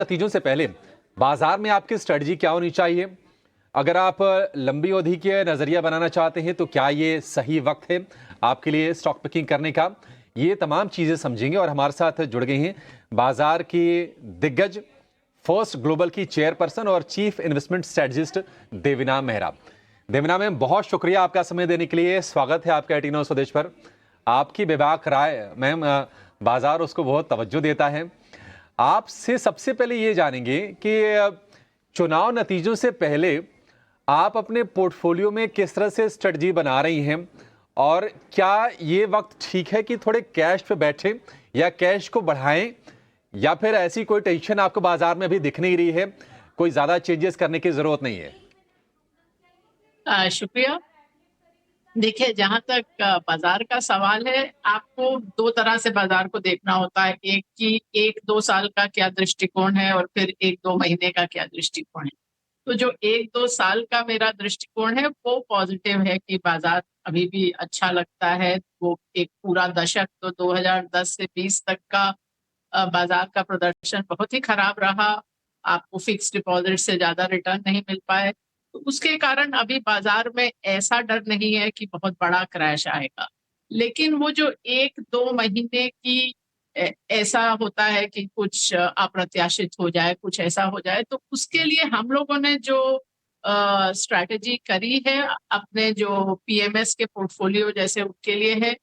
नतीजों से पहले बाजार में आपकी स्ट्रेटजी क्या होनी चाहिए? अगर आप लंबी अवधि के नजरिया बनाना चाहते हैं तो क्या ये सही वक्त है आपके लिए स्टॉक पिकिंग करने का? ये तमाम चीजें समझेंगे और हमारे साथ जुड़ गए हैं बाजार की दिग्गज फर्स्ट ग्लोबल की चेयरपर्सन और chief investment strategist Devina Mehra. Devina ma'am, बहुत शुक्रिया आपका समय देने के लिए। स्वागत है आपका 18 स्वदेश पर। आपकी बेबाक राय मैम, बाजार उसको बहुत तवज्जो देता है। आपसे सबसे पहले ये जानेंगे कि चुनाव नतीजों से पहले आप अपने पोर्टफोलियो में किस तरह से स्ट्रेटजी बना रही हैं और क्या ये वक्त ठीक है कि थोड़े कैश पे बैठें या कैश को बढ़ाएं, या फिर ऐसी कोई टेंशन आपको बाजार में अभी दिख नहीं रही है, कोई ज्यादा चेंजेस करने की जरूरत नहीं है? शुक्रिया। देखिए, जहां तक बाजार का सवाल है, आपको दो तरह से बाजार को देखना होता है। एक कि 1-2 साल का क्या दृष्टिकोण है और फिर 1-2 महीने का क्या दृष्टिकोण है। तो जो 1-2 साल का मेरा दृष्टिकोण है वो पॉजिटिव है कि बाजार अभी भी अच्छा लगता है। वो एक पूरा दशक तो 2010 से 20 तक का बाजार का प्रदर्शन बहुत ही खराब रहा। आपको फिक्स डिपॉजिट से ज्यादा रिटर्न नहीं मिल पाए, तो उसके कारण अभी बाजार में ऐसा डर नहीं है कि बहुत बड़ा क्रैश आएगा। लेकिन वो जो 1-2 महीने की ऐसा होता है कि कुछ अप्रत्याशित हो जाए, कुछ ऐसा हो जाए, तो उसके लिए हम लोगों ने जो स्ट्रैटेजी करी है अपने जो पीएमएस के पोर्टफोलियो जैसे उनके लिए है,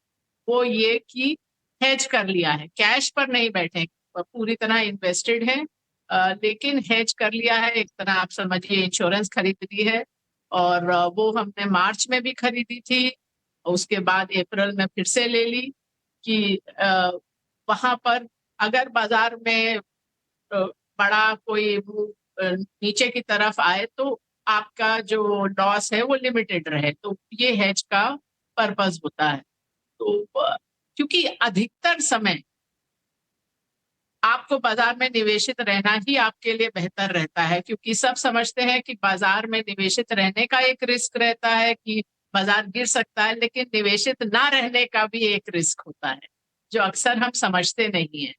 वो ये कि हेज कर लिया है। कैश पर नहीं बैठे, पूरी तरह इन्वेस्टेड है, लेकिन हेज कर लिया है। एक तरह आप समझिए इंश्योरेंस खरीद ली है। और वो हमने मार्च में भी खरीदी थी, उसके बाद अप्रैल में फिर से ले ली कि वहां पर अगर बाजार में बड़ा कोई मूव नीचे की तरफ आए तो आपका जो लॉस है वो लिमिटेड रहे। तो ये हेज का पर्पस होता है। तो क्योंकि अधिकतर समय आपको बाजार में निवेशित रहना ही आपके लिए बेहतर रहता है, क्योंकि सब समझते हैं कि बाजार में निवेशित रहने का एक रिस्क रहता है कि बाजार गिर सकता है, लेकिन निवेशित ना रहने का भी एक रिस्क होता है जो अक्सर हम समझते नहीं है।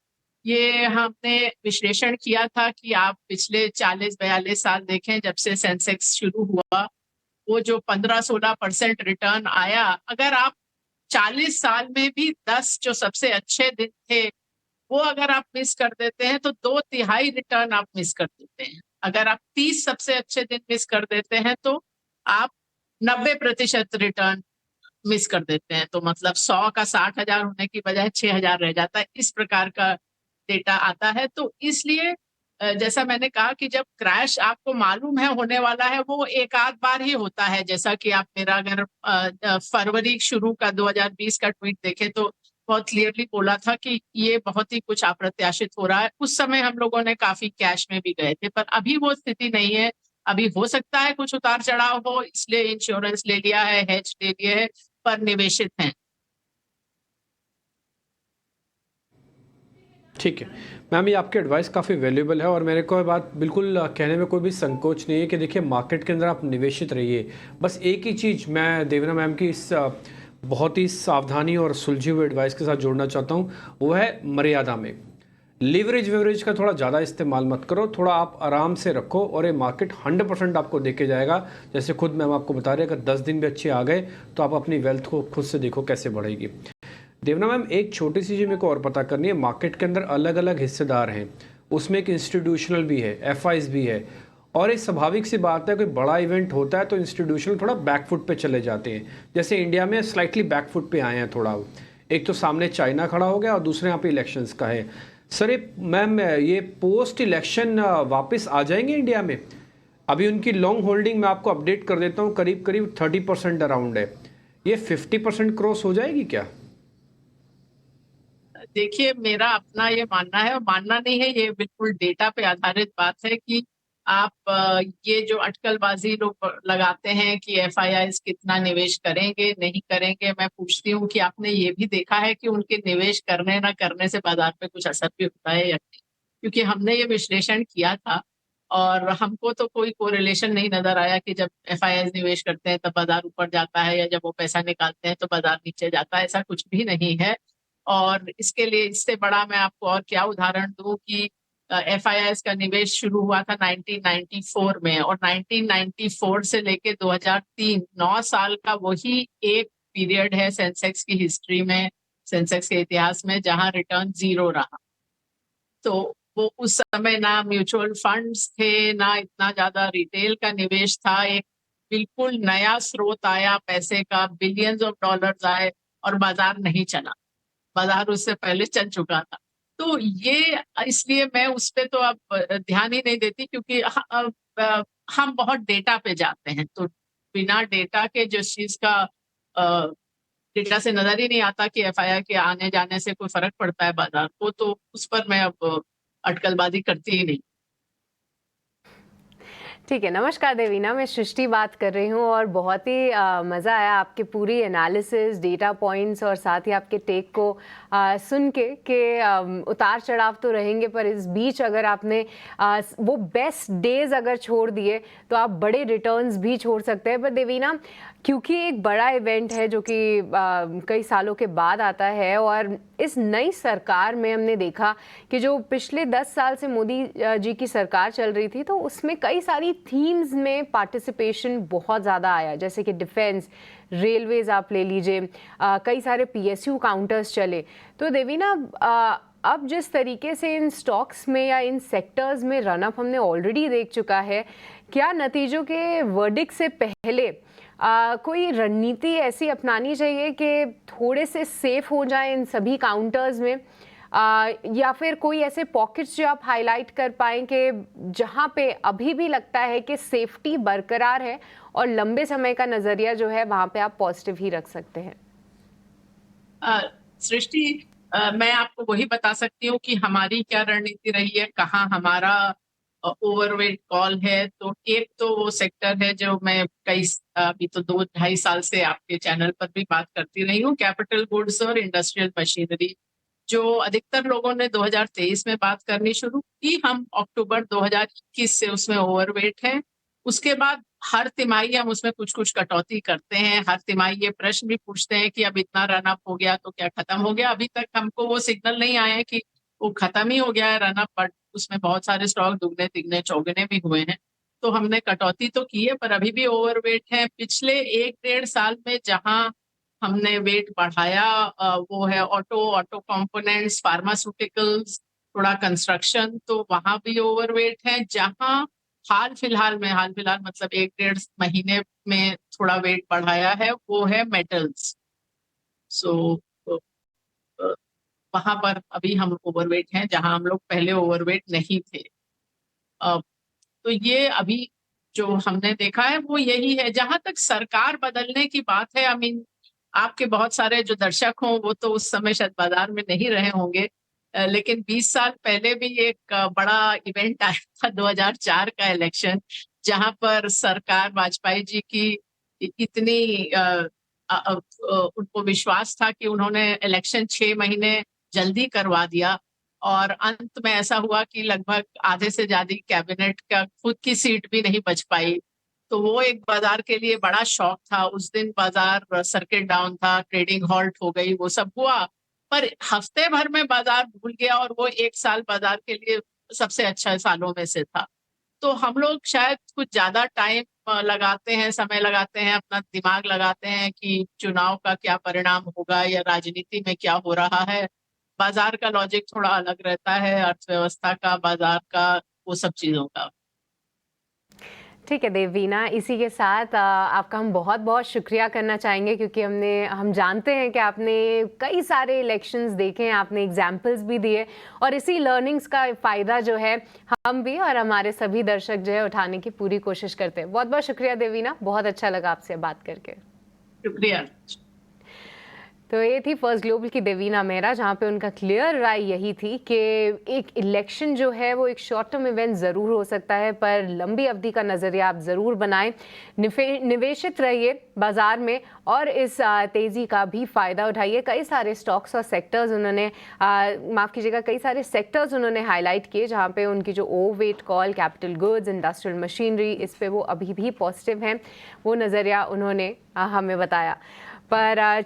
ये हमने विश्लेषण किया था कि आप पिछले 40-42 साल देखें, जब से सेंसेक्स शुरू हुआ, वो जो 15-16% रिटर्न आया, अगर आप 40 साल में भी 10 जो सबसे अच्छे दिन थे वो अगर आप मिस कर देते हैं तो 2/3 रिटर्न आप मिस कर देते हैं। अगर आप 30 सबसे अच्छे दिन मिस कर देते हैं तो आप 90% रिटर्न मिस कर देते हैं। तो मतलब 100 का 60,000 होने की बजाय 6,000 रह जाता है। इस प्रकार का डेटा आता है। तो इसलिए जैसा मैंने कहा कि जब क्रैश आपको मालूम है होने वाला है, वो एक आध बार ही होता है। जैसा कि आप मेरा अगर फरवरी शुरू का 2020 का ट्वीट देखें तो बहुत क्लियरली बोला था कि ये बहुत ही कुछ अप्रत्याशित हो रहा है। उस समय हम लोगों ने काफी कैश में भी गए थे, पर अभी वो स्थिति नहीं है। अभी हो सकता है कुछ उतार चढ़ाव हो, इसलिए इंश्योरेंस ले लिया है, हेज ले लिए है, पर निवेशित हैं। ठीक है मैम, ये आपकी एडवाइस काफ़ी वैल्यूएबल है और मेरे को ये बात बिल्कुल कहने में कोई भी संकोच नहीं है कि देखिए मार्केट के अंदर आप निवेशित रहिए। बस एक ही चीज़ मैं देवना मैम की इस बहुत ही सावधानी और सुलझी हुई एडवाइस के साथ जोड़ना चाहता हूँ, वो है मर्यादा में। लीवरेज वेवरेज का थोड़ा ज़्यादा इस्तेमाल मत करो, थोड़ा आप आराम से रखो और ये मार्केट 100% आपको देके जाएगा। जैसे खुद मैम आपको बता रहे हैं, अगर 10 दिन भी अच्छे आ गए तो आप अपनी वेल्थ को खुद से देखो कैसे बढ़ेगी। देवना मैम, एक छोटी सी चीज़ मेरे को और पता करनी है। मार्केट के अंदर अलग अलग हिस्सेदार हैं, उसमें एक इंस्टीट्यूशनल भी है, एफआईज भी है, और एक स्वाभाविक सी बात है कोई बड़ा इवेंट होता है तो इंस्टीट्यूशनल थोड़ा बैकफुट पे चले जाते हैं। जैसे इंडिया में स्लाइटली बैकफुट पे आए हैं थोड़ा। एक तो सामने चाइना खड़ा हो गया और दूसरे यहाँ पे इलेक्शंस का है। सर ये मैम, ये पोस्ट इलेक्शन वापस आ जाएंगे इंडिया में? अभी उनकी लॉन्ग होल्डिंग मैं आपको अपडेट कर देता हूँ, करीब करीब 30% अराउंड है। ये 50% क्रॉस हो जाएगी क्या? देखिए, मेरा अपना ये मानना है, और मानना नहीं है, ये बिल्कुल डेटा पे आधारित बात है कि आप ये जो अटकलबाजी लोग लगाते हैं कि एफआईआईज कितना निवेश करेंगे नहीं करेंगे, मैं पूछती हूँ कि आपने ये भी देखा है कि उनके निवेश करने ना करने से बाजार पे कुछ असर भी होता है या नहीं? क्योंकि हमने ये विश्लेषण किया था और हमको तो कोई कोरिलेशन नहीं नजर आया कि जब एफआईआईज निवेश करते हैं तब बाजार ऊपर जाता है, या जब वो पैसा निकालते हैं तो बाजार नीचे जाता है। ऐसा कुछ भी नहीं है। और इसके लिए इससे बड़ा मैं आपको और क्या उदाहरण दूं कि FIIs का निवेश शुरू हुआ था 1994 में, और 1994 से लेके 2003 9 साल का वही एक पीरियड है सेंसेक्स की हिस्ट्री में, सेंसेक्स के इतिहास में, जहां रिटर्न 0 रहा। तो वो उस समय ना म्यूचुअल फंड्स थे, ना इतना ज्यादा रिटेल का निवेश था। एक बिल्कुल नया स्रोत आया पैसे का, बिलियंस ऑफ डॉलर्स आए और बाजार नहीं चला। बाजार उससे पहले चल चुका था। तो ये इसलिए मैं उस पे तो अब ध्यान ही नहीं देती, क्योंकि हम बहुत डेटा पे जाते हैं। तो बिना डेटा के जिस चीज का डेटा से नजर ही नहीं आता कि FII के आने जाने से कोई फर्क पड़ता है बाजार को, तो उस पर मैं अब अटकलबाजी करती ही नहीं। ठीक है, नमस्कार देवीना, मैं सृष्टि बात कर रही हूँ और बहुत ही मज़ा आया आपके पूरी एनालिसिस, डेटा पॉइंट्स और साथ ही आपके टेक को सुन के कि उतार चढ़ाव तो रहेंगे, पर इस बीच अगर आपने वो बेस्ट डेज अगर छोड़ दिए तो आप बड़े रिटर्न्स भी छोड़ सकते हैं। पर देवीना, क्योंकि एक बड़ा इवेंट है जो कि कई सालों के बाद आता है और इस नई सरकार में हमने देखा कि जो पिछले 10 साल से मोदी जी की सरकार चल रही थी, तो उसमें कई सारी थीम्स में पार्टिसिपेशन बहुत ज़्यादा आया, जैसे कि डिफेंस, रेलवेज आप ले लीजिए, कई सारे PSU काउंटर्स चले। तो देवीना, अब जिस तरीके से इन स्टॉक्स में या इन सेक्टर्स में रनअप हमने ऑलरेडी देख चुका है, क्या नतीजों के वर्डिक्ट से पहले कोई रणनीति ऐसी अपनानी चाहिए कि थोड़े से सेफ हो जाए इन सभी काउंटर्स में, या फिर कोई ऐसे पॉकेट्स जो आप हाईलाइट कर पाएं कि जहां पे अभी भी लगता है कि सेफ्टी बरकरार है और लंबे समय का नजरिया जो है वहां पे आप पॉजिटिव ही रख सकते हैं? सृष्टि, मैं आपको वही बता सकती हूँ कि हमारी क्या रणनीति रही है, कहाँ हमारा ओवरवेट कॉल है। तो एक तो वो सेक्टर है जो मैं अभी तो 2-2.5 साल से आपके चैनल पर भी बात करती रही हूँ, कैपिटल गुड्स और इंडस्ट्रियल मशीनरी, जो अधिकतर लोगों ने 2023 में बात करनी शुरू की। हम अक्टूबर 2021 से उसमें ओवरवेट हैं। उसके बाद हर तिमाही हम उसमें कुछ कुछ कटौती करते हैं। हर तिमाही ये प्रश्न भी पूछते हैं कि अब इतना रनअप हो गया तो क्या खत्म हो गया। अभी तक हमको वो सिग्नल नहीं आया है कि वो खत्म ही हो गया है रनअप, बट उसमें बहुत सारे स्टॉक दुगने तिगने चौगुने भी हुए हैं। तो हमने कटौती तो की है, पर अभी भी ओवरवेट है। पिछले 1-1.5 साल में जहां हमने वेट बढ़ाया वो है ऑटो कंपोनेंट्स, फार्मास्यूटिकल्स, थोड़ा कंस्ट्रक्शन, तो वहां भी ओवरवेट है। जहां हाल फिलहाल मतलब 1-1.5 महीने में थोड़ा वेट बढ़ाया है वो है मेटल्स। सो वहां पर अभी हम ओवरवेट हैं, जहां हम लोग पहले ओवरवेट नहीं थे। तो ये अभी जो हमने देखा है वो यही है। जहां तक सरकार बदलने की बात है, आपके बहुत सारे जो दर्शक हों वो तो उस समय शायद बाजार में नहीं रहे होंगे, लेकिन 20 साल पहले भी एक बड़ा इवेंट आया था, 2004 का इलेक्शन, जहां पर सरकार वाजपेयी जी की इतनी उनको विश्वास था कि उन्होंने इलेक्शन 6 महीने जल्दी करवा दिया, और अंत में ऐसा हुआ कि लगभग आधे से ज्यादा कैबिनेट का खुद की सीट भी नहीं बच पाई। तो वो एक बाजार के लिए बड़ा शॉक था। उस दिन बाजार सर्किट डाउन था, ट्रेडिंग हॉल्ट हो गई, वो सब हुआ। पर हफ्ते भर में बाजार भूल गया, और वो 1 साल बाजार के लिए सबसे अच्छा सालों में से था। तो हम लोग शायद कुछ ज्यादा टाइम लगाते हैं, समय लगाते हैं, अपना दिमाग लगाते हैं कि चुनाव का क्या परिणाम होगा या राजनीति में क्या हो रहा है। बाजार का लॉजिक थोड़ा अलग रहता है, अर्थव्यवस्था का, बाजार का, वो सब चीजों का। ठीक है देवीना, इसी के साथ आपका हम बहुत बहुत शुक्रिया करना चाहेंगे, क्योंकि हम जानते हैं कि आपने कई सारे इलेक्शंस देखे हैं, आपने एग्जाम्पल्स भी दिए, और इसी लर्निंग्स का फ़ायदा जो है हम भी और हमारे सभी दर्शक जो है उठाने की पूरी कोशिश करते हैं। बहुत बहुत शुक्रिया देवीना, बहुत अच्छा लगा आपसे बात करके। शुक्रिया। तो ये थी फर्स्ट ग्लोबल की देवीना मेहरा, जहाँ पे उनका क्लियर राय यही थी कि एक इलेक्शन जो है वो एक शॉर्ट टर्म इवेंट ज़रूर हो सकता है, पर लंबी अवधि का नज़रिया आप ज़रूर बनाएं, निवेशित रहिए बाज़ार में और इस तेज़ी का भी फ़ायदा उठाइए। कई सारे स्टॉक्स और सेक्टर्स उन्होंने माफ़ कीजिएगा, कई सारे सेक्टर्स उन्होंने हाईलाइट किए जहाँ पे उनकी जो overweight call, capital goods, industrial machinery, इस पर वो अभी भी पॉजिटिव हैं, वो नज़रिया उन्होंने हमें बताया। पर